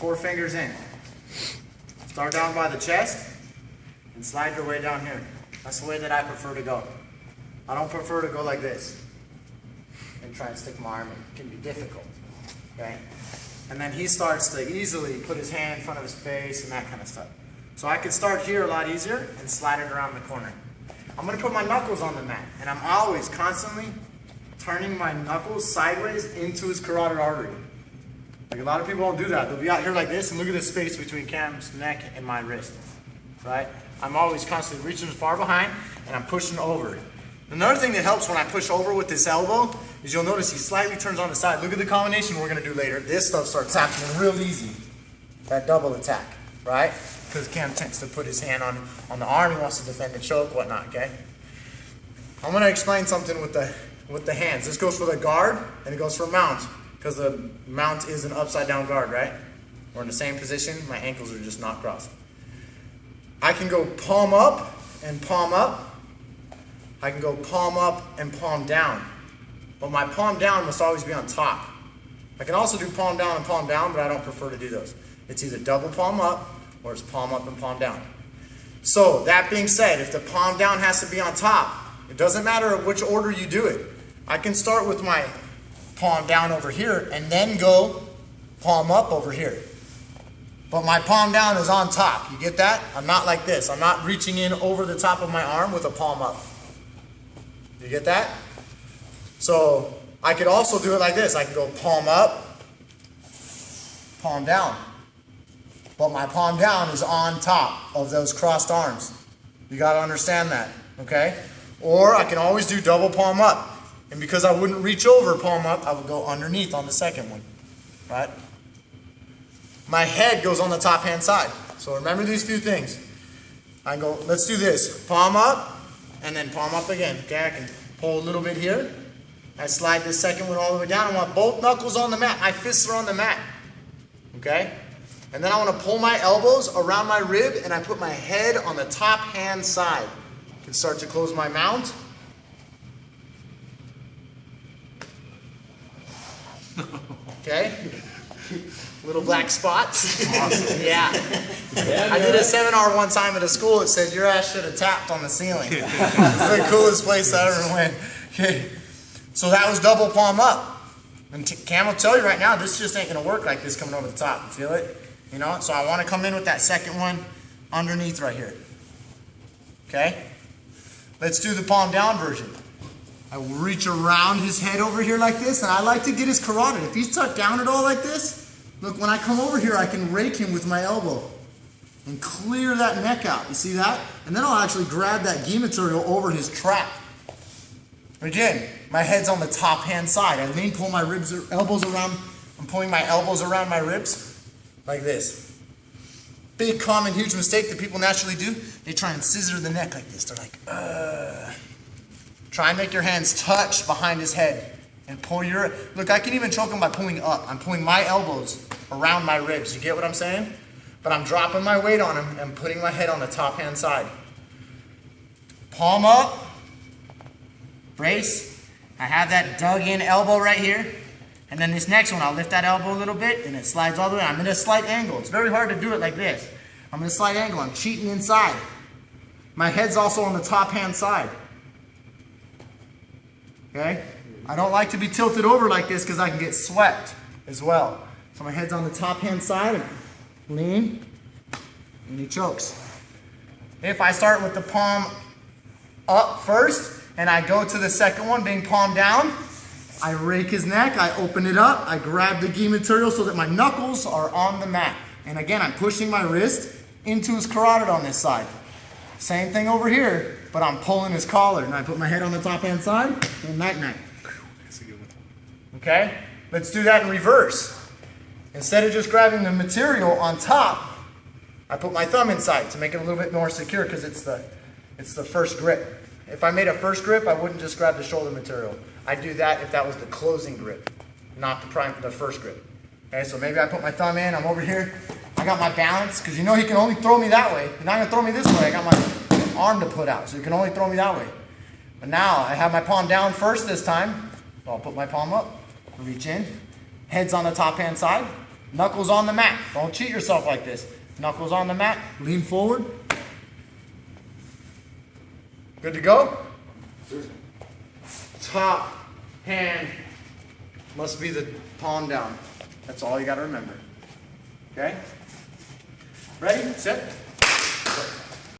4 fingers in. Start down by the chest and slide your way down here. That's the way that I prefer to go. I don't prefer to go like this and try and stick my arm in. It can be difficult, okay? And then he starts to easily put his hand in front of his face and that kind of stuff. So I can start here a lot easier and slide it around the corner. I'm going to put my knuckles on the mat, and I'm always constantly turning my knuckles sideways into his carotid artery. Like a lot of people don't do that. They'll be out here like this, and look at the space between Cam's neck and my wrist, right? I'm always constantly reaching far behind, and I'm pushing over. Another thing that helps when I push over with this elbow is you'll notice he slightly turns on the side. Look at the combination we're going to do later. This stuff starts happening real easy. That double attack, right? Because Cam tends to put his hand on the arm. He wants to defend the choke, whatnot, okay? I'm going to explain something with the hands. This goes for the guard, and it goes for mount. Because the mount is an upside down guard, right? We're in the same position. My ankles are just not crossed. I can go palm up and palm up. I can go palm up and palm down. But my palm down must always be on top. I can also do palm down and palm down, but I don't prefer to do those. It's either double palm up or it's palm up and palm down. So that being said, if the palm down has to be on top, it doesn't matter which order you do it. I can start with my palm down over here and then go palm up over here. But my palm down is on top. You get that? I'm not like this. I'm not reaching in over the top of my arm with a palm up. You get that? So I could also do it like this. I can go palm up, palm down. But my palm down is on top of those crossed arms. You got to understand that, okay? Or I can always do double palm up. And because I wouldn't reach over palm up, I would go underneath on the second one, right? My head goes on the top hand side. So remember these few things. I go, let's do this. Palm up, and then palm up again. Okay, I can pull a little bit here. I slide this second one all the way down. I want both knuckles on the mat. My fists are on the mat. Okay? And then I want to pull my elbows around my rib, and I put my head on the top hand side. I can start to close my mount. Okay? Little black spots. Awesome. Yeah. I did a seminar one time at a school. It said your ass should have tapped on the ceiling. It's the coolest place I ever went. Okay. So that was double palm up. And Cam will tell you right now, this just ain't going to work like this coming over the top. You feel it? You know? So I want to come in with that second one underneath right here. Okay? Let's do the palm down version. I will reach around his head over here like this, and I like to get his carotid. If he's tucked down at all like this, look, when I come over here, I can rake him with my elbow and clear that neck out. You see that? And then I'll actually grab that gi material over his trap. Again, my head's on the top hand side. I lean, pull my elbows around. I'm pulling my elbows around my ribs like this. Big, common, huge mistake that people naturally do. They try and scissor the neck like this. They're like, Try and make your hands touch behind his head. And pull your... Look, I can even choke him by pulling up. I'm pulling my elbows around my ribs. You get what I'm saying? But I'm dropping my weight on him and putting my head on the top hand side. Palm up. Brace. I have that dug in elbow right here. And then this next one, I'll lift that elbow a little bit and it slides all the way. I'm in a slight angle. It's very hard to do it like this. I'm in a slight angle. I'm cheating inside. My head's also on the top hand side. Okay? I don't like to be tilted over like this because I can get swept as well. So my head's on the top hand side, and lean, and he chokes. If I start with the palm up first, and I go to the second one being palm down, I rake his neck, I open it up, I grab the gi material so that my knuckles are on the mat. And again, I'm pushing my wrist into his carotid on this side. Same thing over here, but I'm pulling his collar, and I put my head on the top hand side, and night-night. Okay? Let's do that in reverse. Instead of just grabbing the material on top, I put my thumb inside to make it a little bit more secure because it's the first grip. If I made a first grip, I wouldn't just grab the shoulder material. I'd do that if that was the closing grip, not the first grip. Okay, so maybe I put my thumb in, I'm over here, I got my balance, because you know he can only throw me that way. He's not going to throw me this way, I got my arm to put out, so he can only throw me that way. But now, I have my palm down first this time, so I'll put my palm up, reach in, head's on the top hand side, Knuckles on the mat. Don't cheat yourself like this. Knuckles on the mat. Lean forward. Good to go? Top hand must be the palm down. That's all you got to remember. Okay? Ready? Set.